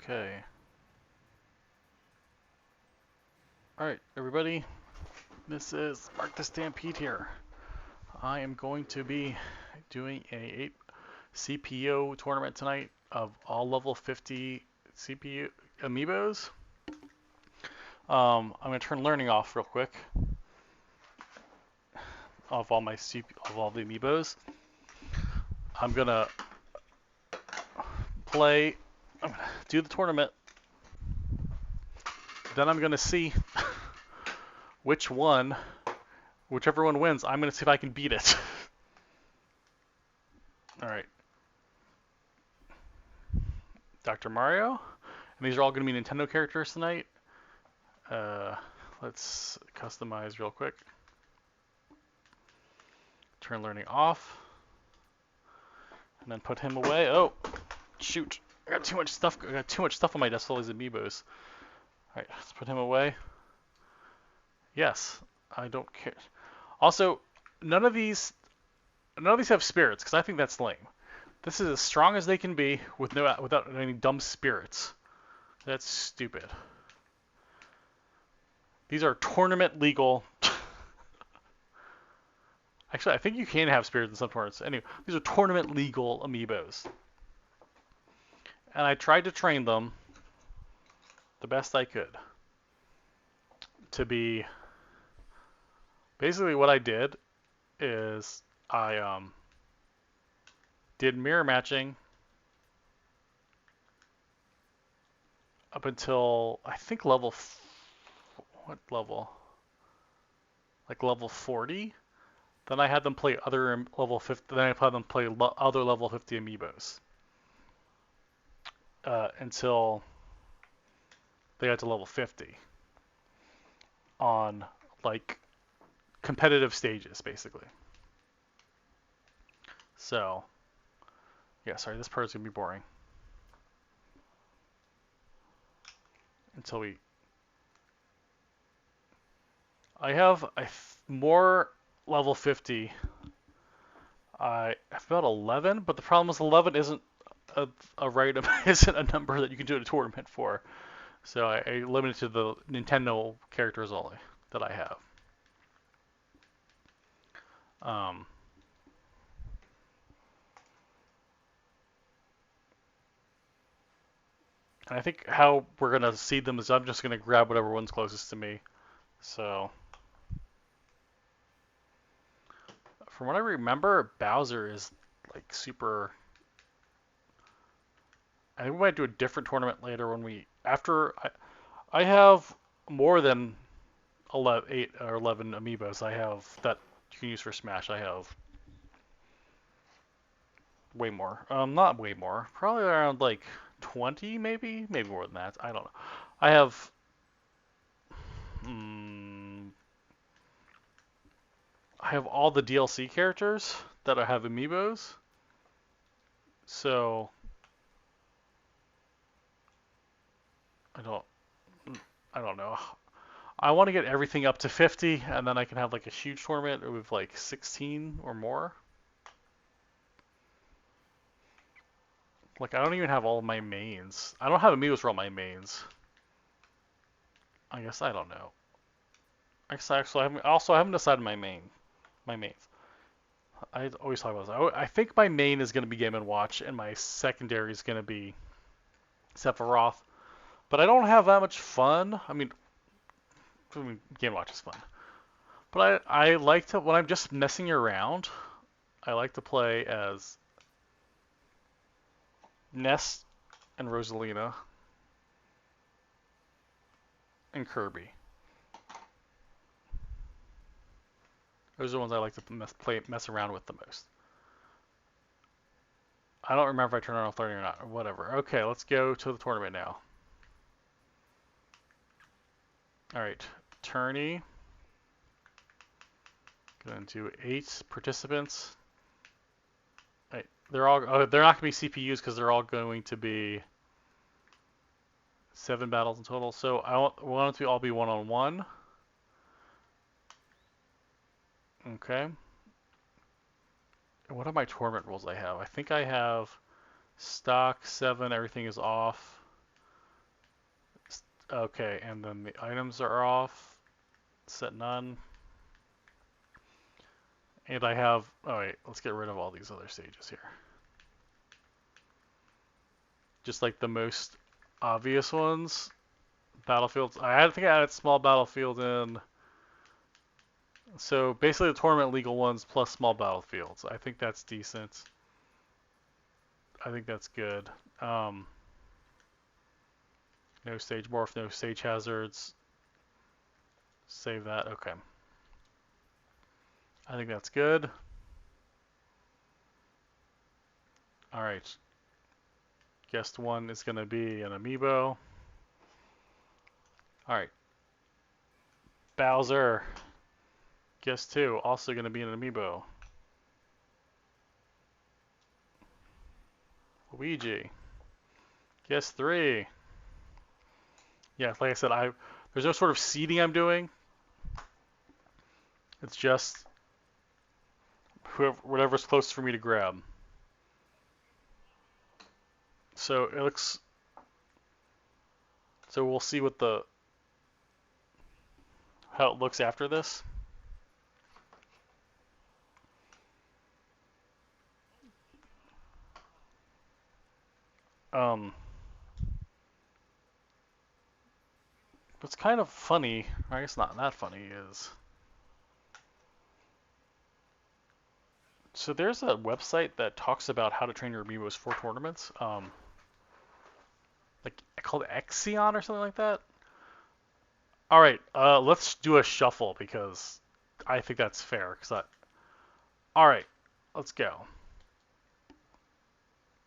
Okay. Alright, everybody. This is Mark the Stampede here. I am going to be doing a 8 CPU tournament tonight of all level 50 CPU Amiibos. I'm going to turn learning off real quick of all my of all the Amiibos. I'm going to play, I'm going to do the tournament. Then I'm going to see whichever one wins, I'm going to see if I can beat it. Alright. Dr. Mario. And these are all going to be Nintendo characters tonight. Let's customize real quick. Turn learning off. And then put him away. Oh, shoot. I got too much stuff. I got too much stuff on my desk, all these Amiibos. Alright, let's put him away. Yes, I don't care. Also, none of these have spirits, because I think that's lame. This is as strong as they can be without any dumb spirits. That's stupid. These are tournament legal. Actually, I think you can have spirits in some tournaments. Anyway, these are tournament legal Amiibos. And I tried to train them the best I could to be... Basically what I did is I did mirror matching up until I think level what level? Like level 40. Then I had them play other level 50. Then I had them play other level 50 Amiibos until they got to level 50 on like competitive stages, basically. So, yeah, sorry, this part's gonna be boring until we. I have more level 50. I have about 11, but the problem is 11 isn't isn't a number that you can do a tournament for. So I limited to the Nintendo characters only that I have. And I think how we're gonna seed them is I'm just gonna grab whatever one's closest to me. So, from what I remember, Bowser is like super. I think we might do a different tournament later when I have more than 8 or 11 Amiibos. I have that you can use for Smash. I have way more. Not way more. Probably around like 20, maybe more than that. I don't know. I have. I have all the DLC characters that I have Amiibos. So I don't know. I want to get everything up to 50, and then I can have like a huge tournament with like 16 or more. Like I don't even have all of my mains. I don't have Amiibos for all my mains. I guess I don't know. I haven't decided my mains. I always talk about this. I think my main is going to be Game & Watch, and my secondary is going to be Sephiroth. But I don't have that much fun. I mean, Game & Watch is fun. But I like to, when I'm just messing around, I like to play as Ness and Rosalina and Kirby. Those are the ones I like to mess around with the most. I don't remember if I turned on 30 or not, or whatever. Okay, let's go to the tournament now. Alright, tourney. Going to 8 participants. Right, they're not going to be CPUs because they're all going to be 7 battles in total. So I want it to all be 1-on-1. Okay. What are my tournament rules I have? I think I have stock 7, everything is off. Okay, and then the items are off. Set none. And I have, oh wait, let's get rid of all these other stages here. Just like the most obvious ones. Battlefields. think I added small battlefield in. So basically the tournament legal ones plus small battlefields. I think that's decent. I think that's good. No stage morph, no stage hazards. Save that. Okay. I think that's good. All right. Guest one is going to be an Amiibo. All right. Bowser. Guest two, also going to be an Amiibo. Luigi. Guest three. Yeah, like I said, there's no sort of seeding I'm doing. It's just whatever's closest for me to grab. So it looks. So we'll see how it looks after this. What's kind of funny, I guess not that funny, is so there's a website that talks about how to train your Amiibos for tournaments, like called Exion or something like that. All right, let's do a shuffle because I think that's fair. All right, let's go.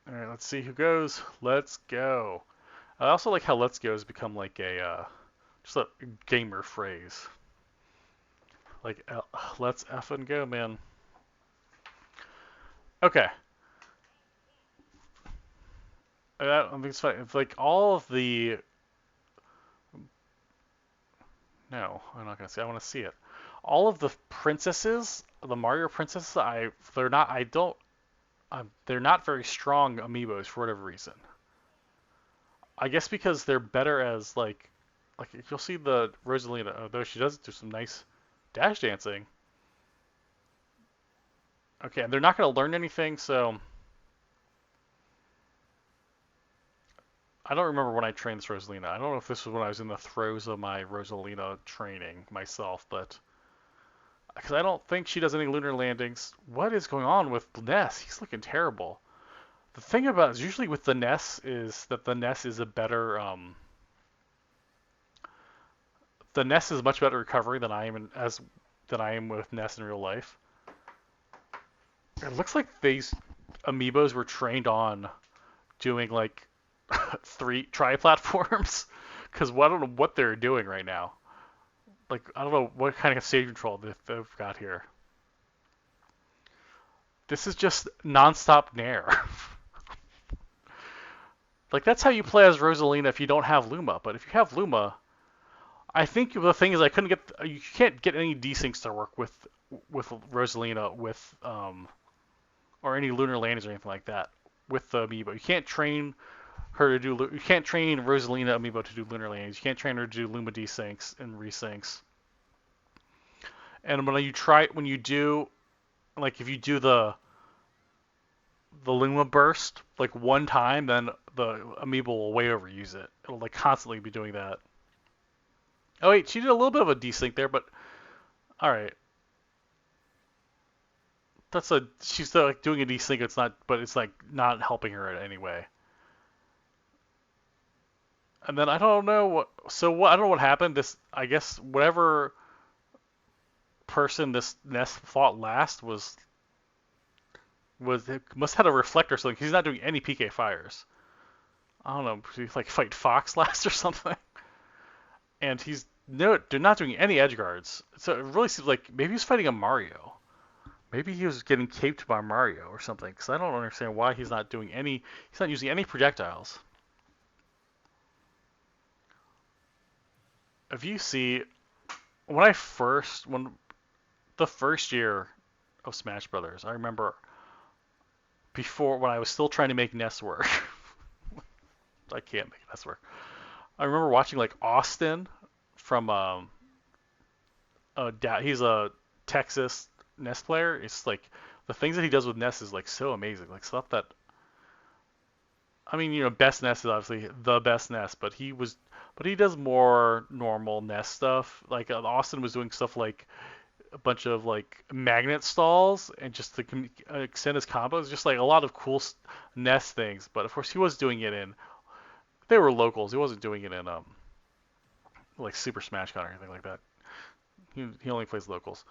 All right, let's see who goes. Let's go. I also like how "let's go" has become like just a gamer phrase. Like, let's effing go, man. Okay. I think it's fine. It's like all of the. No, I'm not gonna see. I want to see it. All of the princesses, the Mario princesses, they're not. I don't. They're not very strong amiibos for whatever reason. I guess because they're better as like if you'll see the Rosalina, although she does do some nice dash dancing. Okay, and they're not gonna learn anything, so I don't remember when I trained this Rosalina. I don't know if this was when I was in the throes of my Rosalina training myself, but because I don't think she does any lunar landings. What is going on with Ness? He's looking terrible. The thing about is usually with the Ness is that the Ness is a better the Ness is much better recovery than I am with Ness in real life. It looks like these amiibos were trained on doing like 3 tri-platforms because I don't know what they're doing right now. Like I don't know what kind of stage control they've got here. This is just non-stop nair. Like that's how you play as Rosalina if you don't have Luma. But if you have Luma, I think the thing is you can't get any desyncs to work with Rosalina with or any lunar landings or anything like that with the amiibo. You can't train her to do. You can't train Rosalina amiibo to do lunar landings. You can't train her to do Luma desyncs and resyncs. And when you do, like if you do the Luma burst like one time, then the amiibo will way overuse it. It'll like constantly be doing that. Oh wait, she did a little bit of a desync there, but all right. She's still like doing a desync. It's like not helping her in any way. And then I don't know I don't know what happened. I guess whatever person this Ness fought last must have had a reflector or something. He's not doing any PK fires. I don't know. He's like fight Fox last or something. And they're not doing any edge guards. So it really seems like maybe he's fighting a Mario. Maybe he was getting caped by Mario or something. Because I don't understand why he's not using any projectiles. If you see, when the first year of Smash Brothers, I remember before when I was still trying to make Ness work. I can't make Ness work. I remember watching like Austin from he's a Texas Nest player. It's like the things that he does with Nest is like so amazing. Like stuff that I mean, best Nest is obviously the best Nest, but he does more normal Nest stuff. Like Austin was doing stuff like a bunch of like magnet stalls and just to extend his combos, just like a lot of cool Nest things. But of course, he was doing it in they were locals. He wasn't doing it in like Super Smash Con or anything like that. He only plays locals.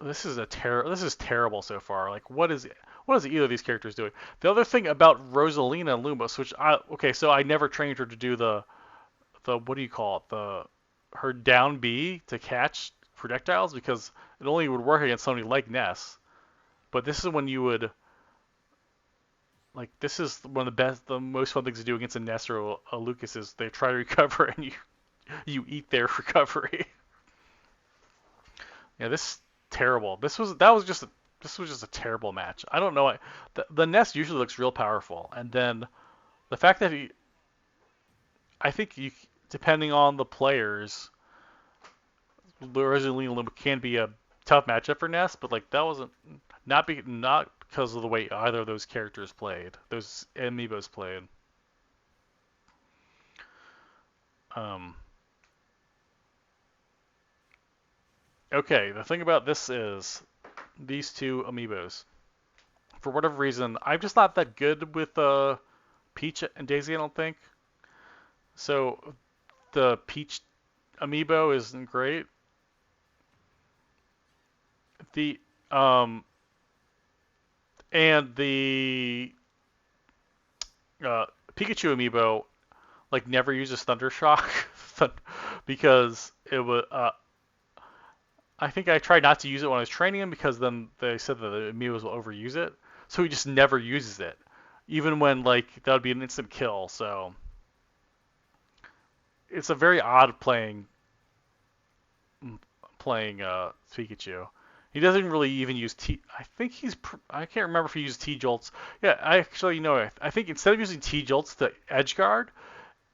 This is terrible so far. Like what is either of these characters doing? The other thing about Rosalina Lumos, which so I never trained her to do the what do you call it? Her down B to catch projectiles because it only would work against somebody like Ness. But this is when you would like this is one of the most fun things to do against a Ness or a Lucas is they try to recover and you eat their recovery. Yeah, this terrible. This was just a terrible match. I don't know. The Nest usually looks real powerful, and then the fact that I think depending on the players, Resident Evil can be a tough matchup for Nest, but like that wasn't not because of the way either of those characters played, those Amiibos played. Um, okay, the thing about this is these two Amiibos. For whatever reason, I'm just not that good with Peach and Daisy, I don't think. So the Peach Amiibo isn't great. The and the uh, Pikachu Amiibo like never uses Thunder Shock because it was. I think I tried not to use it when I was training him because then they said that the Amiibos will overuse it, so he just never uses it, even when like that would be an instant kill. So it's a very odd playing Pikachu. He doesn't really even use T. I think I can't remember if he uses T jolts. Yeah, I actually know. I think instead of using T jolts to edge guard,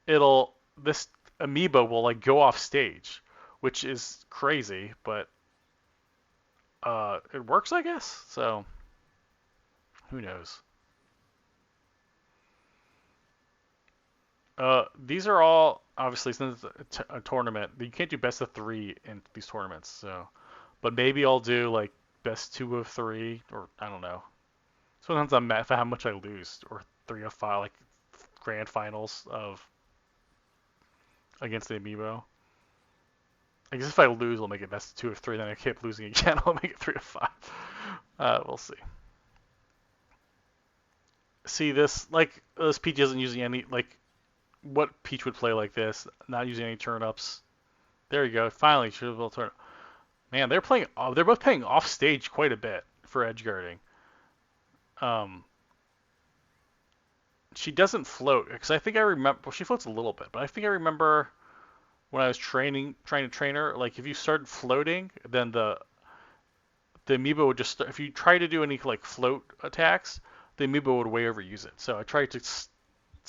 this amiibo will like go off stage, which is crazy, but it works, I guess. So who knows? These are all obviously since it's a tournament. You can't do best of 3 in these tournaments. So, but maybe I'll do like best 2 of 3, or I don't know. Sometimes I'm mad for how much I lose, or 3 of 5, like grand finals of against the amiibo. I guess if I lose, I'll make it best of 2 of 3. Then I keep losing again, I'll make it 3 of 5. We'll see. See this Peach isn't using any like what Peach would play like this, not using any turn ups. There you go. Finally, should have turn. Man, they're playing. They're both playing off stage quite a bit for edge guarding. Um, she doesn't float because I think I remember. Well, she floats a little bit, but I think I remember when I was trying to train her. Like if you started floating, then the amiibo would just. If you try to do any like float attacks, the amiibo would way overuse it. So I tried to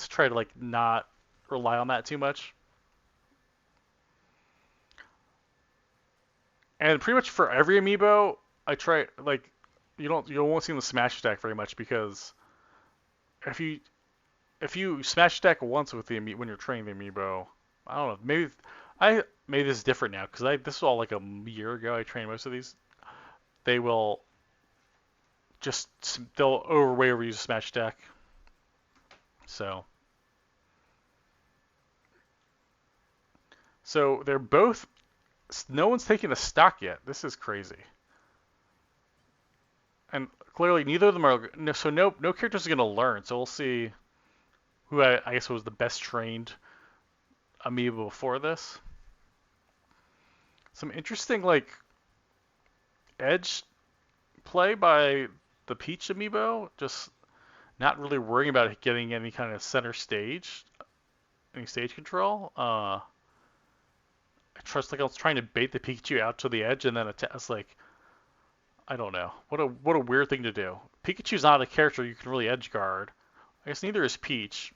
try to like not rely on that too much. And pretty much for every amiibo, I try like you won't see the smash attack very much because if you smash attack once with the when you're training the amiibo, I don't know, maybe this is different now because this was all like a year ago. I trained most of these. They will just they'll way overuse smash attack. So they're both. No one's taken a stock yet. This is crazy. And clearly neither of them are. So no characters are gonna learn. So we'll see who I guess was the best trained amiibo before this. Some interesting like edge play by the Peach amiibo. Just not really worrying about getting any kind of center stage, any stage control. I trust like I was trying to bait the Pikachu out to the edge and then it's like I don't know. What a weird thing to do. Pikachu's not a character you can really edge guard. I guess neither is Peach.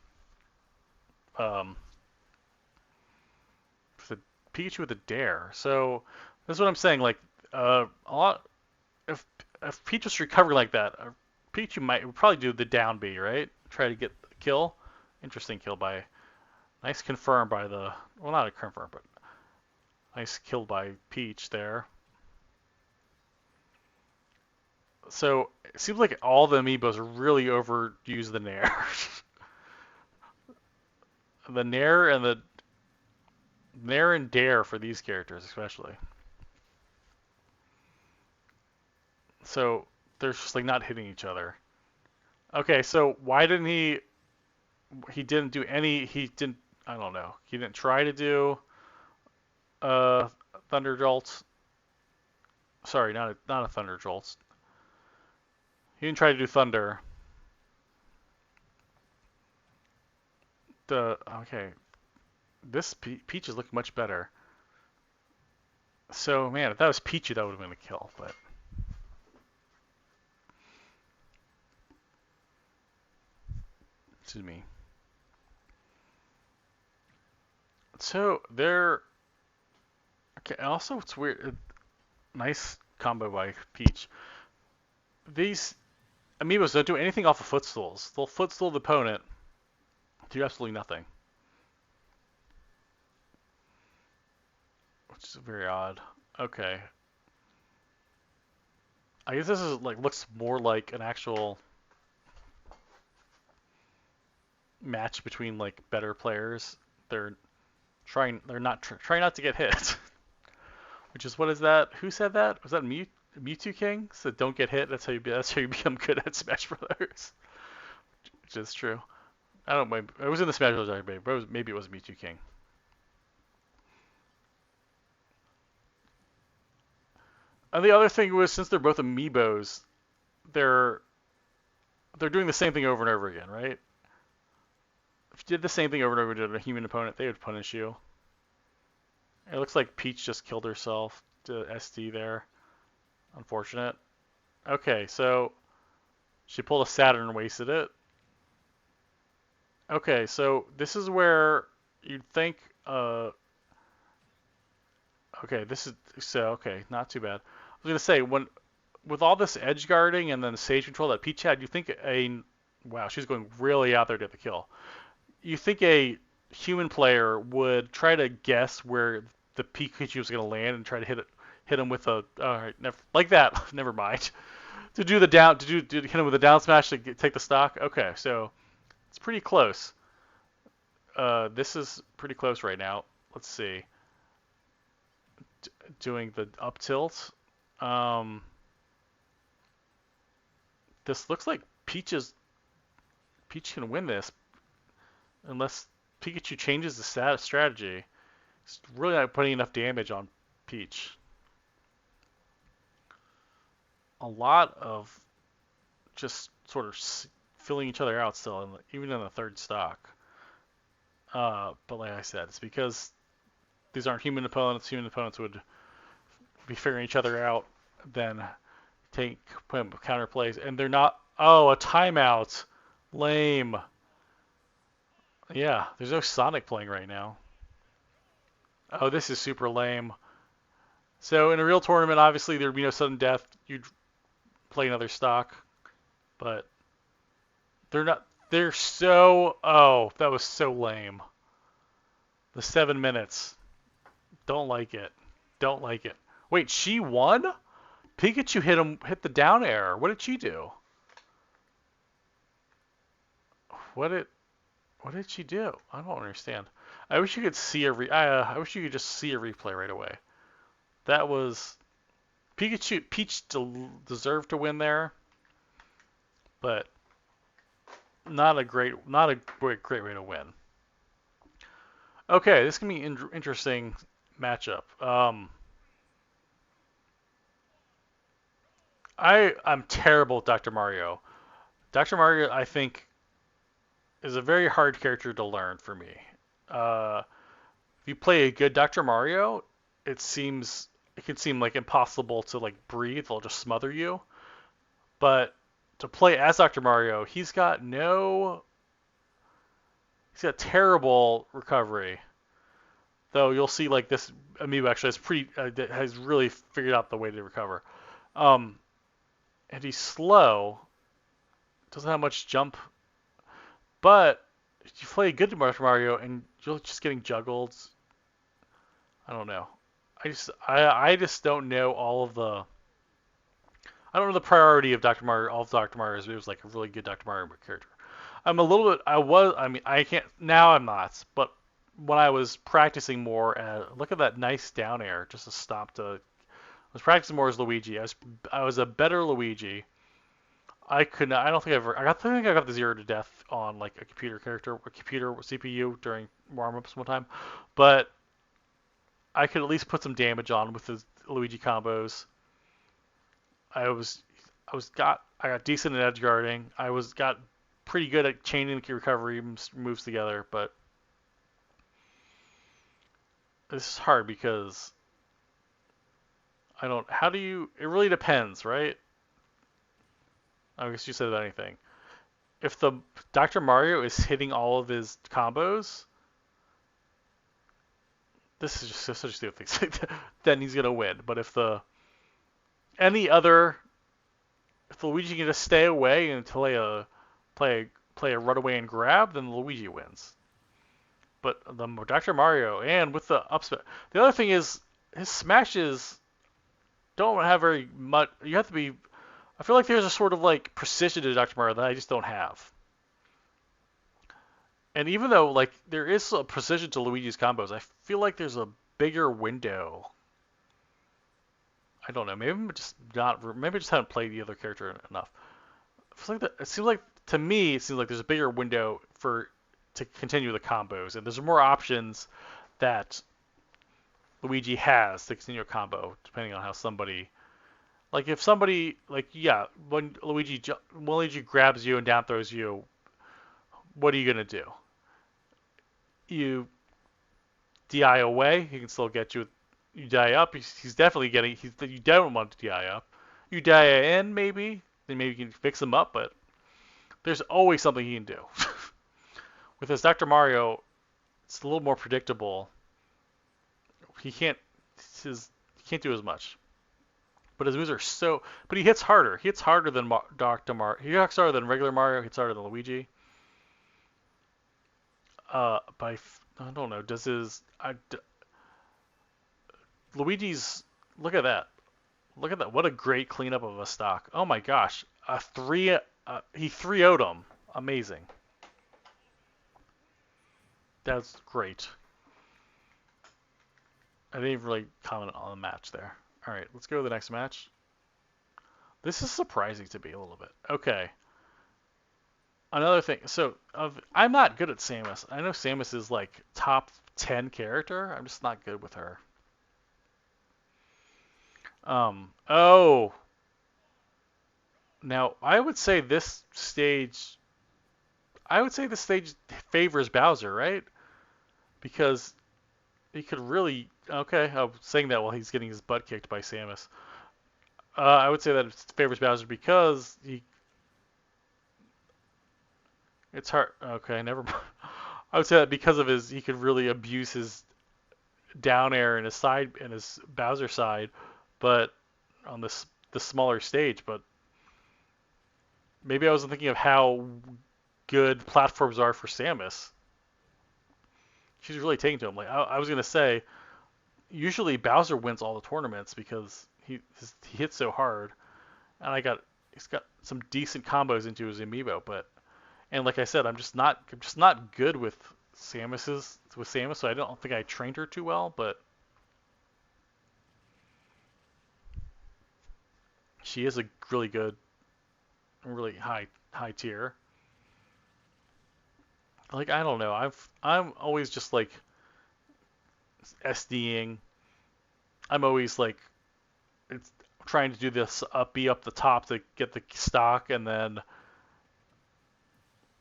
Pikachu with a dare. So that's what I'm saying. Like a lot if Peach was recovering like that, Pikachu would probably do the down B, right? Try to get the kill. Interesting kill by nice confirm by the well not a confirm but nice kill by Peach there. So it seems like all the amiibos really overuse the Nair. The Nair and the Nair and Dare for these characters especially. So they're just like not hitting each other. Okay, so why didn't he didn't do any he didn't I don't know. He didn't try to do uh Thunder Jolt. Sorry, not a Thunder Jolt. He didn't try to do Thunder. Okay, this Peach is looking much better. So man, if that was Peachy, that would have been a kill. But excuse me. So they're okay. Also, it's weird. Nice combo by Peach. These amiibos don't do anything off of footstools. They'll footstool the opponent, do absolutely nothing, which is very odd. Okay, I guess this is like looks more like an actual match between like better players. They're trying not to get hit. Which is what is that? Who said that? Was that Mewtwo King? Said don't get hit. That's how you become good at Smash Brothers. Which is true. I don't know. It was in the Smash Brothers RPG, but maybe it was Mewtwo King. And the other thing was since they're both amiibos, they're doing the same thing over and over again, right? If you did the same thing over and over to a human opponent, they would punish you. It looks like Peach just killed herself to SD there. Unfortunate. Okay, so she pulled a Saturn and wasted it. Okay, so this is where you'd think. Okay, this is so okay, not too bad. I was gonna say with all this edge guarding and then the stage control that Peach had, you think wow, she's going really out there to get the kill. You think a human player would try to guess where the Pikachu was gonna land and try to hit him with a all right, never like that. Never mind. To do the down to hit him with a down smash to take the stock. Okay, so it's pretty close. This is pretty close right now. Let's see. Doing the up tilt. This looks like Peach can win this unless Pikachu changes the strategy. It's really not putting enough damage on Peach. A lot of just sort of filling each other out still, even in the third stock. But like I said, it's because these aren't human opponents. Human opponents would be figuring each other out, then put counter plays, and they're not. Oh, a timeout. Lame. Yeah, there's no Sonic playing right now. Oh, this is super lame. So in a real tournament, obviously there'd be no sudden death. You'd play another stock, but they're not. They're so. Oh, that was so lame. The 7 minutes. Don't like it. Don't like it. Wait, she won? Pikachu hit the down air. What did she do? What did she do? I don't understand. I wish you could see I wish you could just see a replay right away. That was Peach deserved to win there, but not a great way to win. Okay, this can be interesting matchup. I'm terrible at Dr. Mario. Dr. Mario, I think, is a very hard character to learn for me. If you play a good Dr. Mario, it can seem like impossible to like breathe. They'll just smother you. But to play as Dr. Mario, he's got terrible recovery. Though you'll see like this amiibo actually has really figured out the way to recover. Um, and he's slow, doesn't have much jump, but if you play good Mario and you're just getting juggled. I don't know. I just don't know all of the I don't know the priority of Dr. Mario. All of Dr. Mario's. It was like a really good Dr. Mario character. I'm a little bit. I was. I mean, I can't now. I'm not. But when I was practicing more, look at that nice down air. Just to stop to. I was practicing more as Luigi. I was a better Luigi. I could not. I don't think I ever. I think I got the zero to death on like a computer character, a computer CPU during warm-ups one time, but I could at least put some damage on with the Luigi combos. I was I got decent at edge guarding. Got pretty good at chaining the recovery moves together, but this is hard because I don't. How do you? It really depends, right? I guess you said about anything. If the Dr. Mario is hitting all of his combos, this is just such a stupid thing. Then he's gonna win. But if the any other, if Luigi can just stay away and play a runaway and grab, then Luigi wins. But the Dr. Mario and with the up smash, the other thing is his smashes don't have very much. You have to be. I feel like there's a sort of like precision to Dr. Mario that I just don't have. And even though like there is a precision to Luigi's combos, I feel like there's a bigger window. I don't know. Maybe I'm just not. Maybe I just haven't played the other character enough. It seems like to me, it seems like there's a bigger window for to continue the combos, and there's more options that Luigi has to continue a combo, depending on how somebody. Like if somebody like yeah, when Luigi grabs you and down throws you, what are you gonna do? You DI away, he can still get you. You die up, he's definitely getting. You don't want to DI up. You die in maybe, then maybe you can fix him up, but there's always something he can do. With this Dr. Mario, it's a little more predictable. He can't he can't do as much. But his moves are so. But he hits harder. He hits harder than Dr. Mario. He hits harder than regular Mario. He hits harder than Luigi. By I don't know. Does his Luigi's? Look at that. Look at that. What a great cleanup of a stock. Oh my gosh. A three. He 3-0'd him. Amazing. That's great. I didn't even really comment on the match there. All right, let's go to the next match. This is surprising to me a little bit. Okay. Another thing. So, I'm not good at Samus. I know Samus is like top 10 character. I'm just not good with her. Oh. Now, I would say this stage favors Bowser, right? Because he could really. Okay, I'm saying that while he's getting his butt kicked by Samus. I would say that it favors Bowser because it's hard. Okay, never mind. I would say that because of he could really abuse his down air and his Bowser side, but on the smaller stage. But maybe I wasn't thinking of how good platforms are for Samus. She's really taking to him. Like I was gonna say, usually Bowser wins all the tournaments because he hits so hard, and he's got some decent combos into his amiibo. But and like I said, I'm just not good with Samus, so I don't think I trained her too well. But she is a really good, really high tier. Like I don't know, I'm always just like SDing. I'm always like it's trying to do this be up the top to get the stock, and then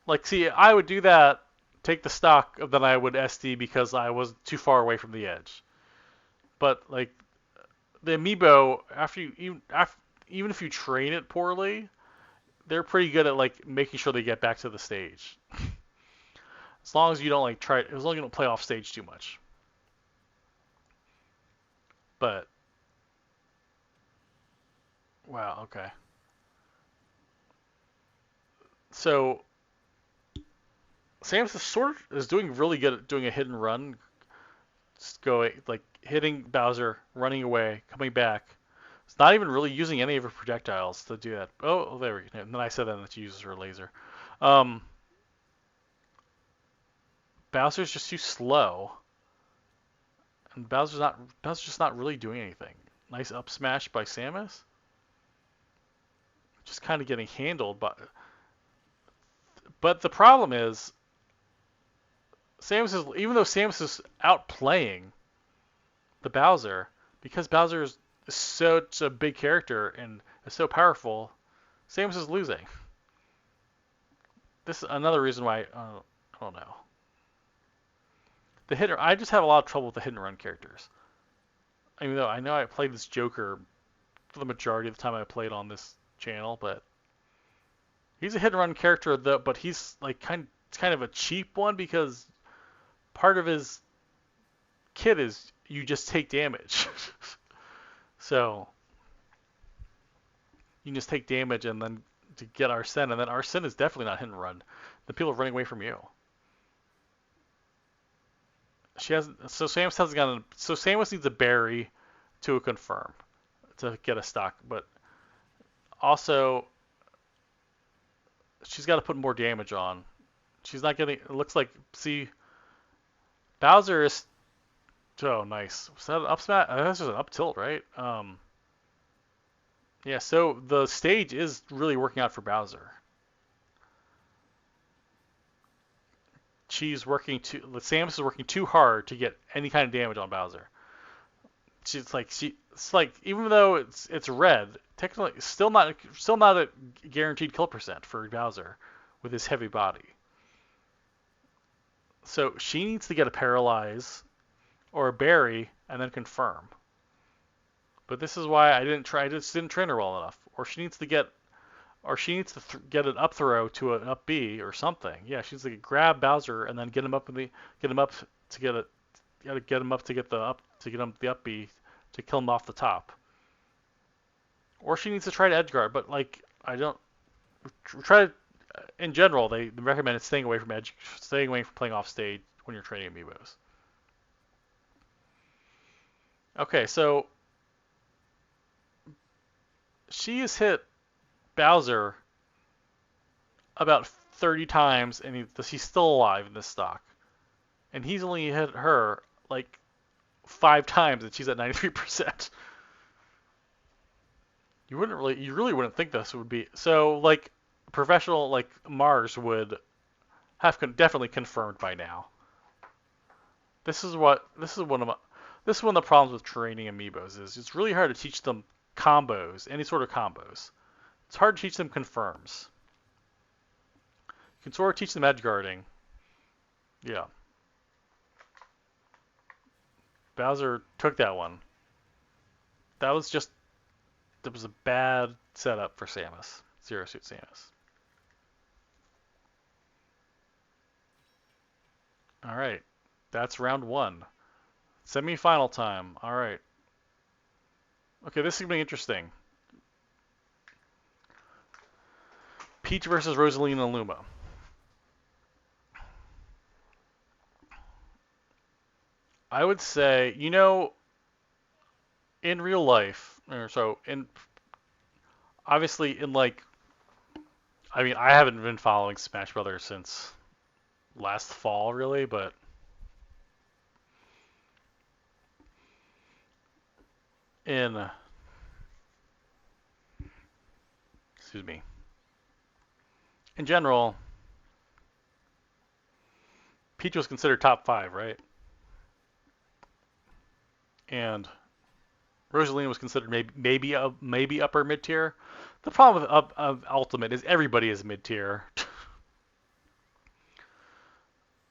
like see I would do that, take the stock, then I would SD because I was too far away from the edge. But like the amiibo, even if you train it poorly, they're pretty good at like making sure they get back to the stage. As long as you don't like as long as you don't play off stage too much. But wow, okay. So Samus is doing really good at doing a hit and run, just going like hitting Bowser, running away, coming back. It's not even really using any of her projectiles to do that. Oh, there we go. And then I said that she uses her laser. Um, Bowser's just too slow, and Bowser's just not really doing anything. Nice up smash by Samus, just kind of getting handled. But the problem is even though Samus is outplaying the Bowser, because Bowser is such a big character and is so powerful, Samus is losing. This is another reason why I don't know. I just have a lot of trouble with the hit and run characters. Even though I know I played this Joker for the majority of the time I played on this channel, but he's a hit and run character though, but he's like kind of a cheap one because part of his kit is you just take damage. So you can just take damage and then to get Arsene, and then Arsene is definitely not hit and run. The people are running away from you. Samus needs a berry to a confirm to get a stock, but also she's got to put more damage on. She's not getting. It looks like Bowser is. Oh, nice. Was that an up smash? That's just an up tilt, right? Yeah. So the stage is really working out for Bowser. Samus is working too hard to get any kind of damage on Bowser. It's like even though it's red, technically still not a guaranteed kill percent for Bowser with his heavy body. So she needs to get a paralyze or a berry and then confirm. But this is why I just didn't train her well enough. Or she needs to get an up throw to an up B or something. Yeah, she needs to grab Bowser and then get him up to get him the up B to kill him off the top. Or she needs to try to edge guard, but like I don't try to, in general they recommend staying away from playing off stage when you're training Amiibos. Okay, so she has hit Bowser about 30 times, and he's still alive in this stock. And he's only hit her like 5 times, and she's at 93%. You really wouldn't think this would be so. Like professional, like Mars would have definitely confirmed by now. This is one of the problems with training Amiibos is it's really hard to teach them combos, any sort of combos. It's hard to teach them confirms. You can sort of teach them edge guarding. Yeah. Bowser took that one. That was a bad setup for Samus. Zero Suit Samus. Alright. That's round 1. Semi-final time. Alright. Okay, this is going to be interesting. Peach versus Rosalina and Luma. I would say, in real life, obviously I haven't been following Smash Brothers since last fall, really, but excuse me. In general, Peach was considered top 5, right? And Rosalina was considered maybe upper mid tier. The problem with Ultimate is everybody is mid tier.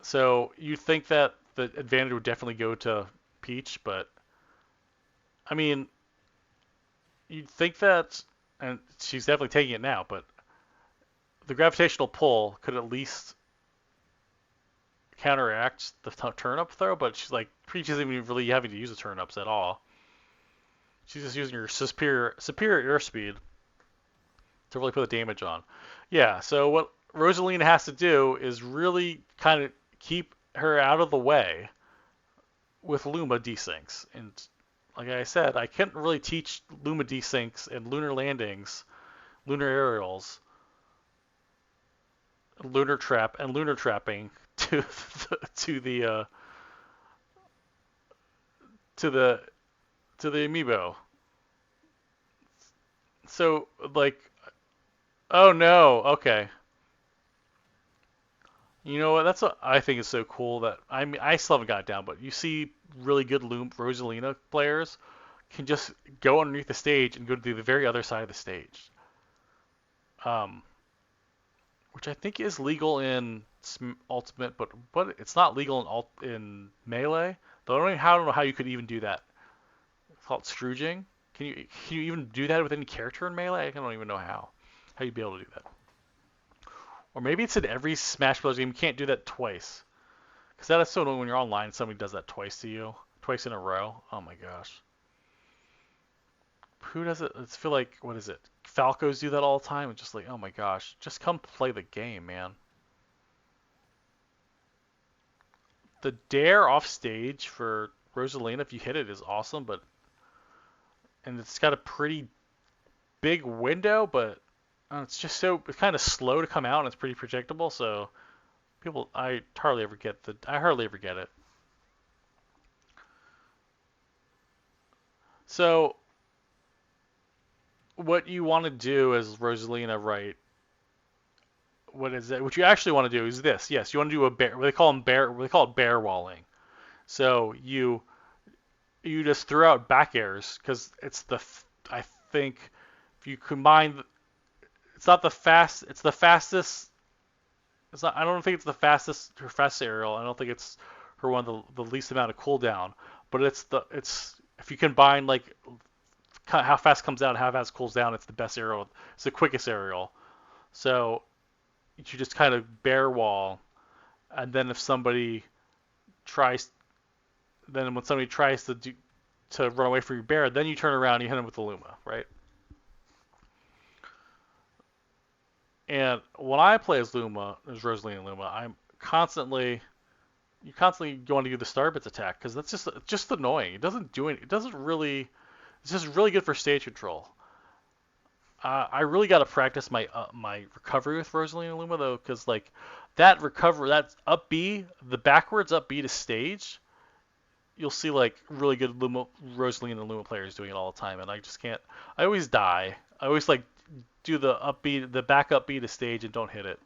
So you think that the advantage would definitely go to Peach, but I mean, you'd think that, and she's definitely taking it now, but the gravitational pull could at least counteract the turn-up throw, but she's like, Peach isn't even really having to use the turn-ups at all. She's just using her superior airspeed to really put the damage on. Yeah, so what Rosalina has to do is really kind of keep her out of the way with Luma desyncs. And like I said, I couldn't really teach Luma desyncs and lunar landings, lunar aerials, lunar trap, and lunar trapping to to the to the to the amiibo. So like, oh no, okay. You know what? That's what I think is so cool that I mean I still haven't got it down, but you see really good Loom Rosalina players can just go underneath the stage and go to the very other side of the stage, um, which I think is legal in Ultimate, but it's not legal in Melee. Though I don't know how you could even do that. It's called Scrooging. Can you even do that with any character in Melee? I don't even know how you'd be able to do that. Or maybe it's in every Smash Bros. Game. You can't do that twice. Because that is so annoying when you're online and somebody does that twice to you. Twice in a row. Oh my gosh. Who does it? I feel like, what is it? Falcos do that all the time. It's just like, oh my gosh. Just come play the game, man. The dare off stage for Rosalina, if you hit it, is awesome, but and it's got a pretty big window, but it's just it's kind of slow to come out and it's pretty predictable, so I hardly ever get it. So what you want to do as Rosalina, right? What is it? What you actually want to do is this. Yes, you want to do a bear. They call it bear walling. So you just throw out back airs because I think if you combine, it's not the fast. It's the fastest. It's not. I don't think it's the fastest. Her fastest aerial. I don't think it's her one of the least amount of cooldown. But it's if you combine like how fast comes out and how fast cools down, it's the best aerial. It's the quickest aerial. So you just kind of bear wall, and then if somebody tries, then when somebody tries to run away from your bear, then you turn around and you hit them with the Luma, right? And when I play as Rosalina Luma, you constantly going to do the Starbits attack because that's just annoying. It doesn't do it. It doesn't really. It's just really good for stage control. I really got to practice my recovery with Rosalina Luma though, because like that's up B, the backwards up B to stage. You'll see like really good Rosalina Luma players doing it all the time, and I just can't. I always die. I always like do the back up B to stage and don't hit it.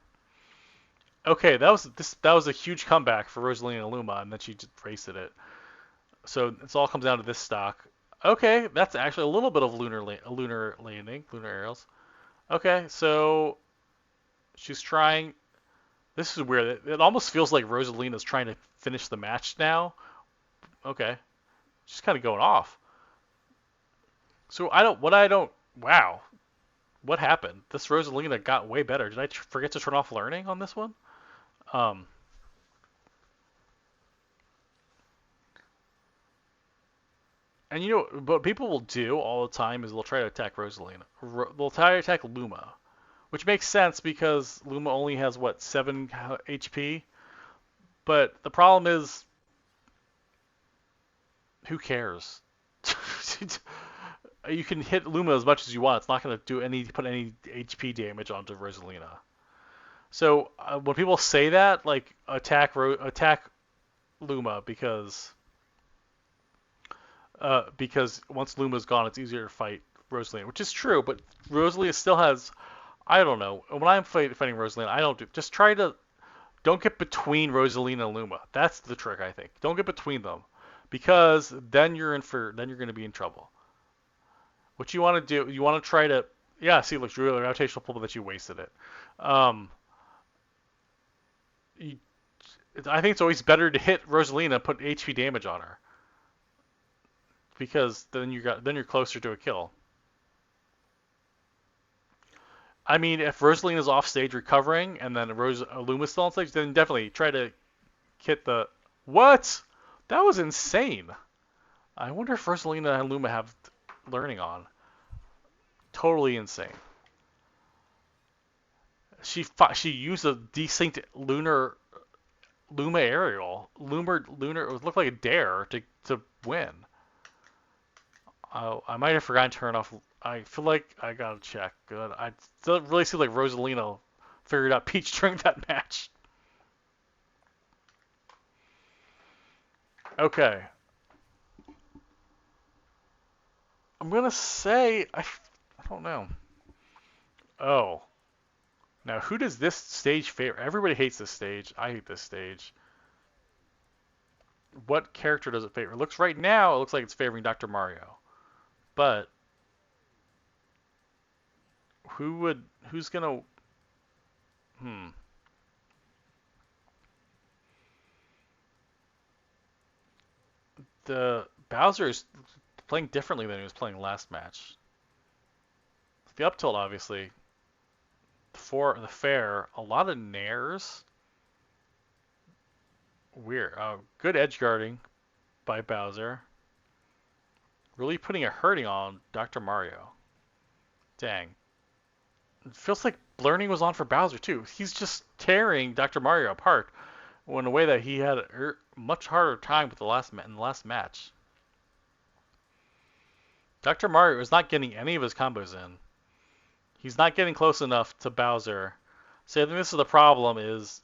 Okay, that was a huge comeback for Rosalina Luma, and then she just wasted it. So it all comes down to this stock. Okay, that's actually a little bit of lunar landing, lunar aerials. Okay, so she's trying. This is weird. It almost feels like Rosalina's trying to finish the match now. Okay, she's kind of going off. So I don't. Wow, what happened? This Rosalina got way better. Did I forget to turn off learning on this one? Um, and you know what people will do all the time is they'll try to attack Rosalina. They'll try to attack Luma, which makes sense because Luma only has what 7 HP. But the problem is, who cares? You can hit Luma as much as you want. It's not going to put any HP damage onto Rosalina. So when people say that, like attack Luma because once Luma's gone, it's easier to fight Rosalina, which is true. But Rosalina still has, I don't know. When I'm fighting Rosalina, I don't do. Just try to don't get between Rosalina and Luma. That's the trick, I think. Don't get between them, because then you're going to be in trouble. What you want to do, you want to try to, yeah. See, look, really rotational pull, that you wasted it. Um, you, I think it's always better to hit Rosalina and put HP damage on her, because then you're closer to a kill. I mean, if Rosalina's off stage recovering and then Luma's still on stage, then definitely try to hit the what? That was insane. I wonder if Rosalina and Luma have learning on. Totally insane. She used a desync Luma aerial. Lunar. It looked like a dare to win. I might have forgotten to turn off. I feel like I gotta check. I still really see like Rosalina figured out Peach during that match. Okay. I'm gonna say I don't know. Oh. Now who does this stage favor? Everybody hates this stage. I hate this stage. What character does it favor? It looks right now. It looks like it's favoring Dr. Mario. But who's gonna? Hmm. The Bowser is playing differently than he was playing last match. The up tilt, obviously. For the fair, a lot of nairs. Weird. Good edge guarding by Bowser. Really putting a hurting on Dr. Mario. Dang. It feels like learning was on for Bowser too. He's just tearing Dr. Mario apart in a way that he had a much harder time with in the last match. Dr. Mario is not getting any of his combos in. He's not getting close enough to Bowser. So I think this is the problem: is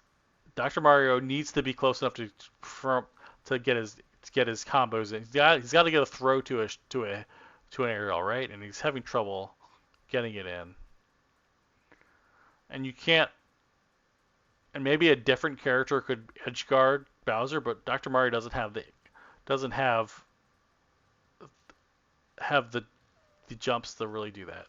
Dr. Mario needs to be close enough to get his combos in. He's got to get a throw to an aerial, right? And he's having trouble getting it in. And you can't. And maybe a different character could edge guard Bowser, but Dr. Mario doesn't have the jumps to really do that.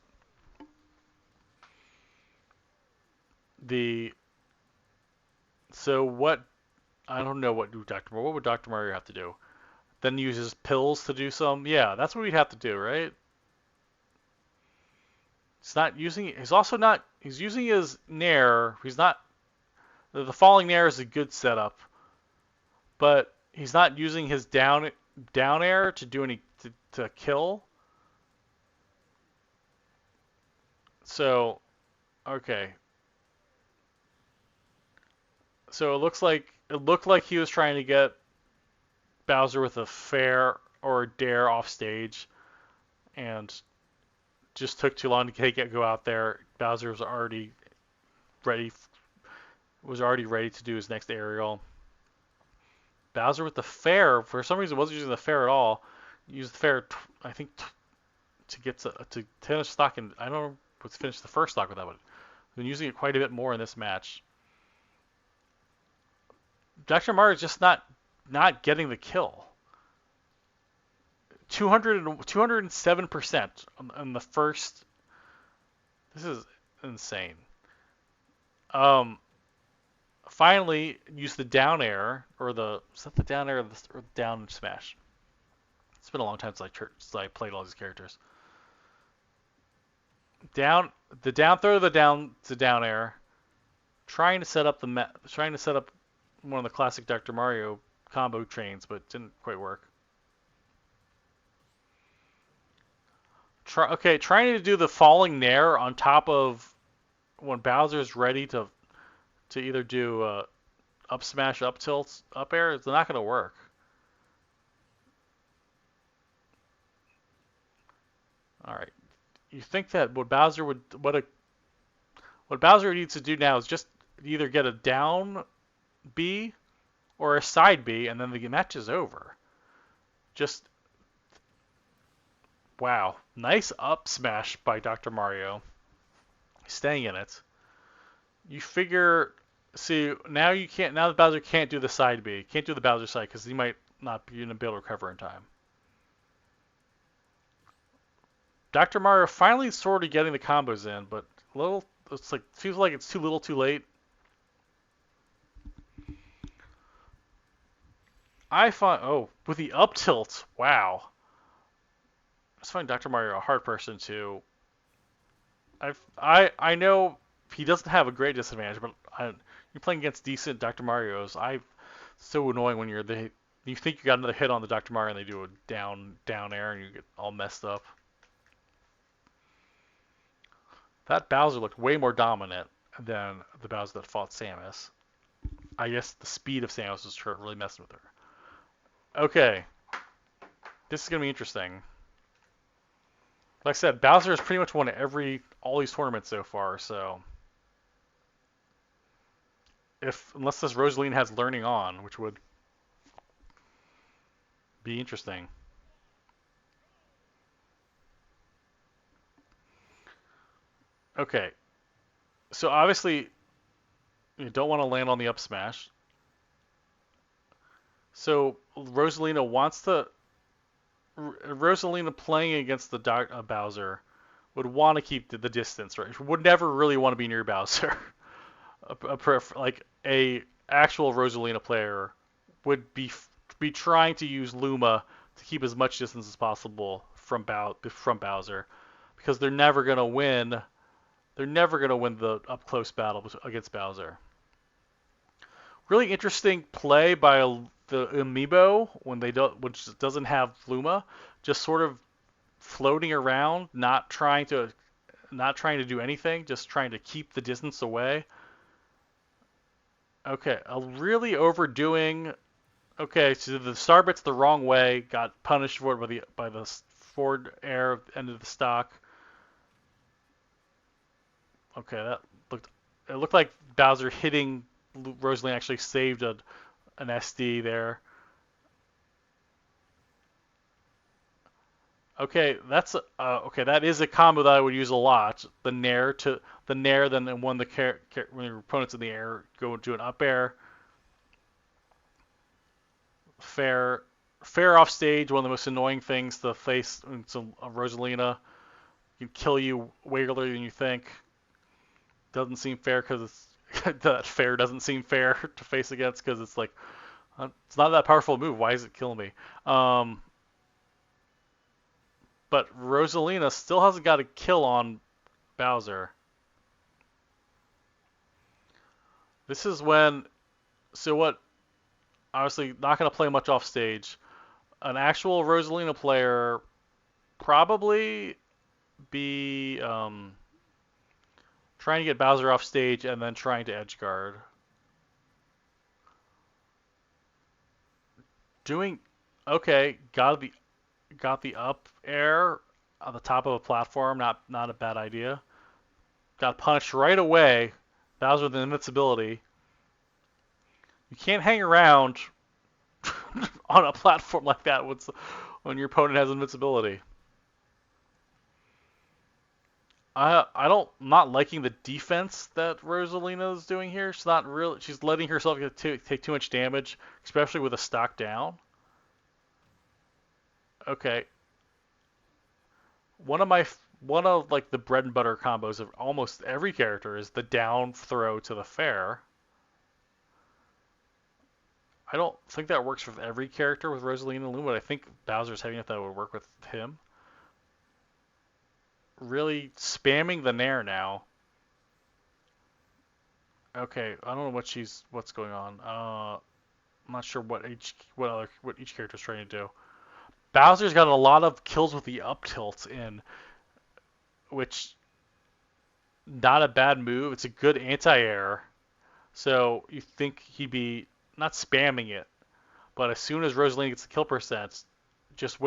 So what? I don't know what would Dr. Mario have to do? Then use his pills to do some. Yeah, that's what he'd have to do, right? He's not using. He's also not. He's using his nair. He's not. The falling nair is a good setup, but he's not using his down air to do any to kill. So, okay. So it looked like he was trying to get Bowser with a fair or a dare off stage, and just took too long to go out there. Bowser ready was already ready to do his next aerial. Bowser with the fair, for some reason, wasn't using the fair at all. He used the fair, I think, to get to finish stock, and I don't know what's finished the first stock with that, but been using it quite a bit more in this match. Dr. Mario is just not getting the kill. 207% on the first. This is insane. Finally, use the down air is that the down air or the down smash? It's been a long time since I played all these characters. Down throw to the down air, trying to set up one of the classic Dr. Mario combo trains, but didn't quite work. Trying to do the falling nair on top of when Bowser's ready to either do up smash, up tilts, up air. It's not going to work. All right. You think that what Bowser needs to do now is just either get a down B or a side B, and then the match is over. Just wow, nice up smash by Dr. Mario, staying in it. You figure, see now you can't. Now that Bowser can't do the side B, can't do the Bowser side because he might not be able to recover in time. Dr. Mario finally sort of getting the combos in, but feels like it's too little, too late. I find with the up tilt, wow. I just find Dr. Mario a hard person to. I know he doesn't have a great disadvantage, but you're playing against decent Dr. Marios. So annoying when you think you got another hit on the Dr. Mario and they do a down air and you get all messed up. That Bowser looked way more dominant than the Bowser that fought Samus. I guess the speed of Samus was really messing with her. Okay, this is gonna be interesting. Like I said, Bowser has pretty much won all these tournaments so far. So, unless this Rosalina has learning on, which would be interesting. Okay, so obviously you don't want to land on the up smash. So Rosalina playing against the Bowser would want to keep the distance, right? She would never really want to be near Bowser. Like a actual Rosalina player would be trying to use Luma to keep as much distance as possible from Bowser, because they're never gonna win. They're never gonna win the up close battle against Bowser. Really interesting play by the Amiibo which doesn't have Luma, just sort of floating around, not trying to do anything, just trying to keep the distance away. Okay, really overdoing. Okay, so the Starbit's the wrong way, got punished for it by the forward air end of the stock. Okay, it looked like Bowser hitting Rosaline actually saved an SD there. Okay, that is a combo that I would use a lot. The nair, then when your opponent's in the air, go into an up air. Fair, fair off stage. One of the most annoying things to face. So Rosalina can kill you way earlier than you think. Doesn't seem fair because that fair doesn't seem fair to face against, because it's like it's not that powerful a move. Why is it killing me? But Rosalina still hasn't got a kill on Bowser. This is when, so what? Obviously, not going to play much off stage. An actual Rosalina player probably be trying to get Bowser off stage and then trying to edge guard. Doing okay. Got the up air on the top of a platform. Not a bad idea. Got punched right away. Bowser with invincibility. You can't hang around on a platform like that when your opponent has invincibility. I'm not liking the defense that Rosalina is doing here. She's not really. She's letting herself take too much damage, especially with a stock down. Okay, one of like the bread and butter combos of almost every character is the down throw to the fair. I don't think that works with every character with Rosalina and Luma, but I think Bowser's having it that would work with him. Really spamming the nair now. Okay, I don't know what's going on. I'm not sure what each character's trying to do. Bowser's got a lot of kills with the up tilt in, which not a bad move. It's a good anti-air. So you think he'd be not spamming it, but as soon as Rosalina gets the kill percent, just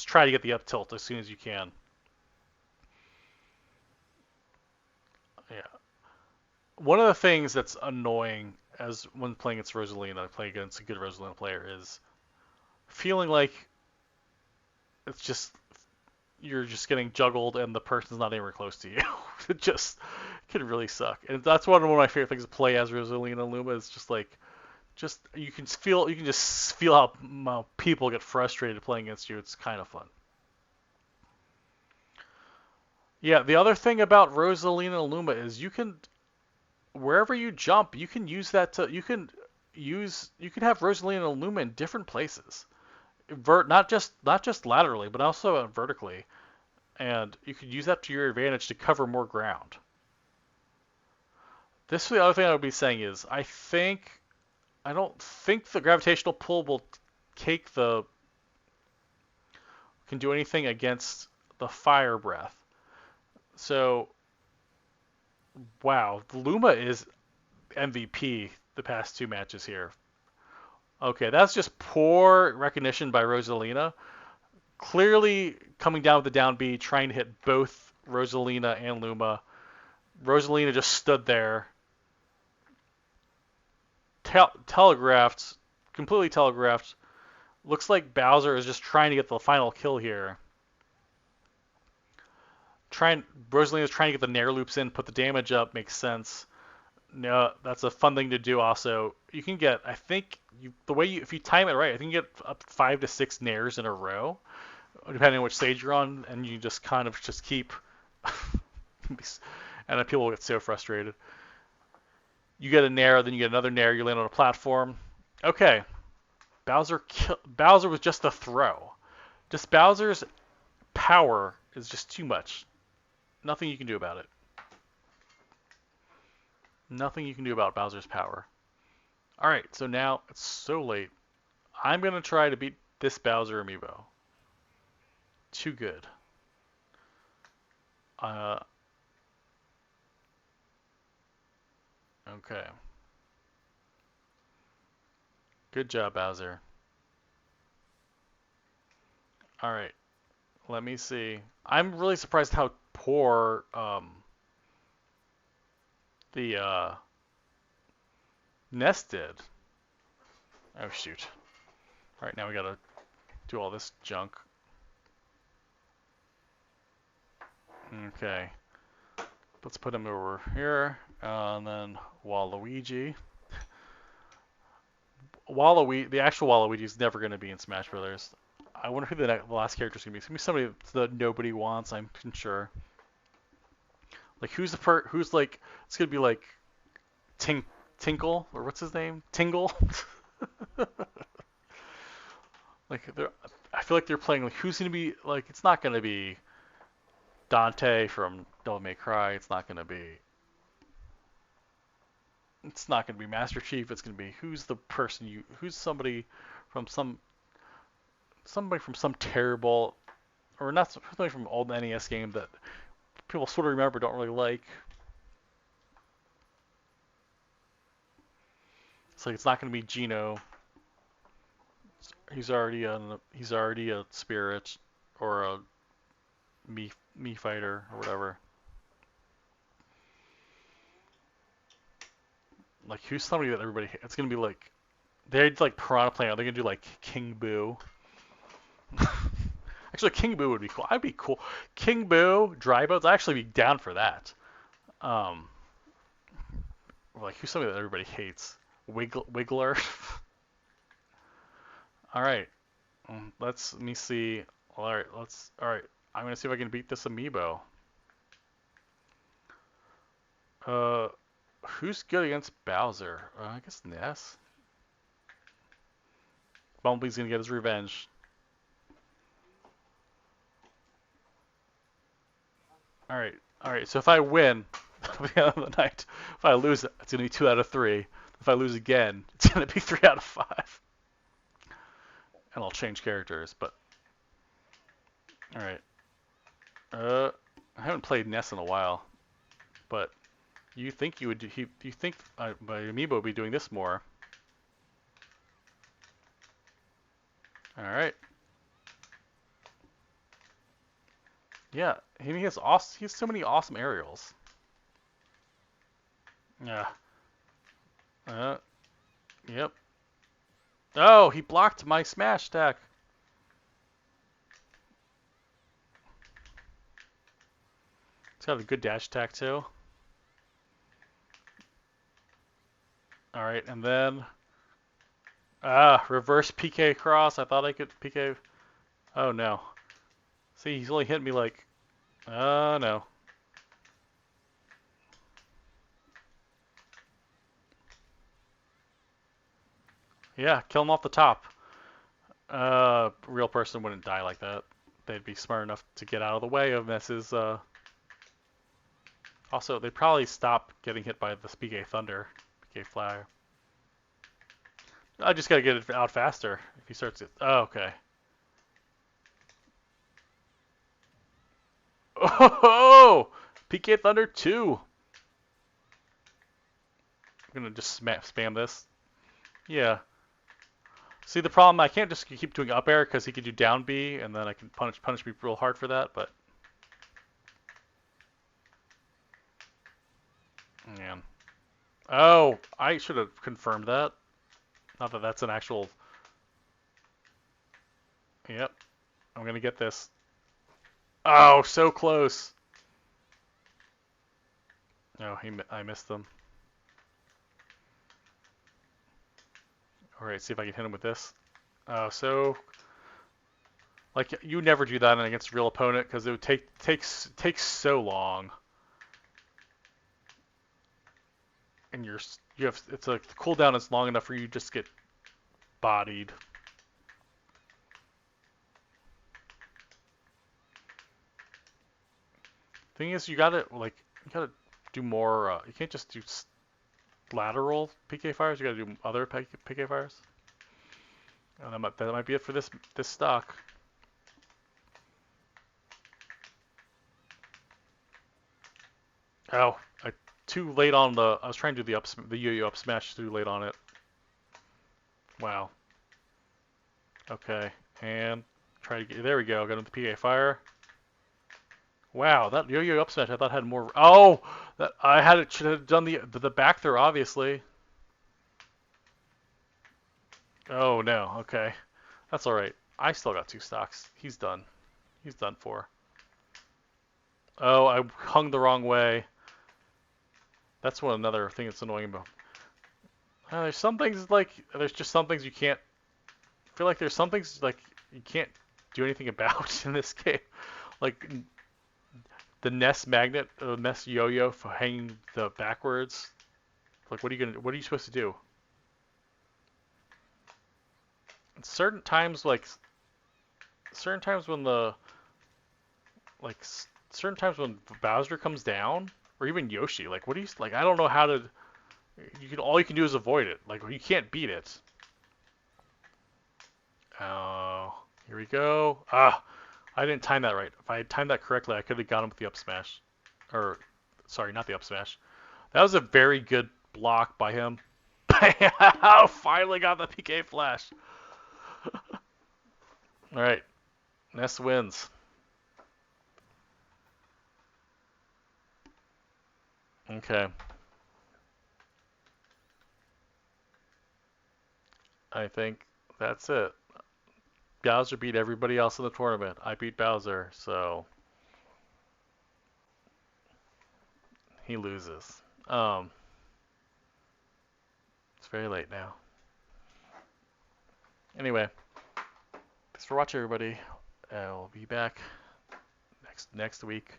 try to get the up tilt as soon as you can. Yeah. One of the things that's annoying as when playing against Rosalina, playing against a good Rosalina player, is feeling like it's just you're just getting juggled and the person's not anywhere close to you. It just can really suck. And that's one of my favorite things to play as Rosalina Luma is just you can just feel how people get frustrated playing against you. It's kind of fun. Yeah, the other thing about Rosalina Luma is wherever you jump, you can use that to you can have Rosalina Luma in different places. Not just laterally, but also vertically, and you could use that to your advantage to cover more ground. This is the other thing I would be saying is I don't think the gravitational pull can do anything against the fire breath. So, wow, Luma is MVP the past two matches here. Okay, that's just poor recognition by Rosalina. Clearly coming down with the down B, trying to hit both Rosalina and Luma. Rosalina just stood there, telegraphed, completely telegraphed. Looks like Bowser is just trying to get the final kill here. Rosalina's trying to get the Nair loops in, put the damage up, makes sense. No, that's a fun thing to do. Also, you can get, I think, if you time it right, I think you get up 5 to 6 nairs in a row, depending on which stage you're on, and you just kind of just keep, and then people will get so frustrated. You get a nair, then you get another nair, you land on a platform. Okay, Bowser was just a throw. Just Bowser's power is just too much. Nothing you can do about it. Nothing you can do about Bowser's power. Alright, so now it's so late. I'm going to try to beat this Bowser amiibo. Too good. Okay. Good job, Bowser. Alright, let me see. I'm really surprised how poor the Nest did. Oh, shoot. Alright, now we gotta do all this junk. Okay. Let's put him over here, and then Waluigi. The actual Waluigi is never going to be in Smash Brothers. I wonder who the last character is going to be. It's going to be somebody that nobody wants, I'm sure. Like, who's like, it's going to be like Tinkle, or what's his name? Tingle? Like, I feel like they're playing, like, who's going to be, like, it's not going to be Dante from Devil May Cry. It's not going to be Master Chief. It's going to be who's somebody from some terrible, or not somebody from old NES game that people sort of remember, don't really like. It's like it's not going to be Gino. He's already a spirit or a me fighter or whatever. Like, who's somebody that everybody hates? It's going to be like they'd like Piranha Plant. They're going to do like King Boo. Actually, King Boo would be cool. I'd be cool. King Boo, Dry Bones. I'd actually be down for that. Um, like, who's somebody that everybody hates? Wiggler. All right. Let me see. All right. All right. I'm gonna see if I can beat this amiibo. Uh, who's good against Bowser? I guess Ness. Bumblebee's gonna get his revenge. All right. All right. So if I win, it'll be the end of the night. If I lose, it's gonna be 2 out of 3. If I lose again, it's gonna be 3 out of 5. And I'll change characters, but all right. I haven't played Ness in a while, but you think you would? You think my amiibo would be doing this more? All right. Yeah, he has awesome. He has so many awesome aerials. Yeah. Uh. Yep. Oh, he blocked my smash attack. He's got a good dash attack too. All right, and then reverse PK cross. I thought I could PK. Oh no. See, he's only hit me like. Oh no. Yeah, kill him off the top. Real person wouldn't die like that. They'd be smart enough to get out of the way of Mess's. Also, they'd probably stop getting hit by the PK Thunder, PK Flyer. I just gotta get it out faster if he starts it. Oh, okay. Oh! PK Thunder 2. I'm gonna just spam this. Yeah. See the problem, I can't just keep doing up air because he could do down B, and then I can punish me real hard for that. But man, oh, I should have confirmed that. Not that that's an actual. Yep, I'm gonna get this. Oh, so close. No, I missed them. All right, see if I can hit him with this. Oh, so like you never do that against a real opponent because it would takes so long, and you have it's like the cooldown is long enough for you to just get bodied. Thing is, you gotta do more. You can't just do lateral PK fires. You gotta do other PK fires. And that might be it for this stock. Oh, too late on the. I was trying to do the yo-yo up smash too late on it. Wow. Okay, and try to get. There we go. Got into the PK fire. Wow, that yo-yo up smash I thought had more. Oh, that I had it should have done the back throw obviously. Oh no. Okay, that's all right. I still got 2 stocks. He's done. He's done for. Oh, I hung the wrong way. That's another thing that's annoying about. There's some things there's just some things you can't. I feel like there's some things like you can't do anything about in this game. Like the Nest magnet, Nest yo-yo for hanging the backwards. Like what are you supposed to do? Certain times certain times when the like certain times when Bowser comes down or even Yoshi, like what do you like I don't know how to all you can do is avoid it. Like you can't beat it. Oh, here we go. Ah, I didn't time that right. If I had timed that correctly, I could have got him with the up smash. Or sorry, not the up smash. That was a very good block by him. Finally got the PK flash. All right, Ness wins. Okay. I think that's it. Bowser beat everybody else in the tournament. I beat Bowser, so he loses. It's very late now. Anyway, thanks for watching, everybody. I'll be back next week.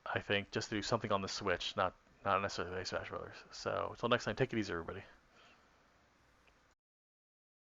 I think just to do something on the Switch, not necessarily Smash Brothers. So until next time, take it easy, everybody.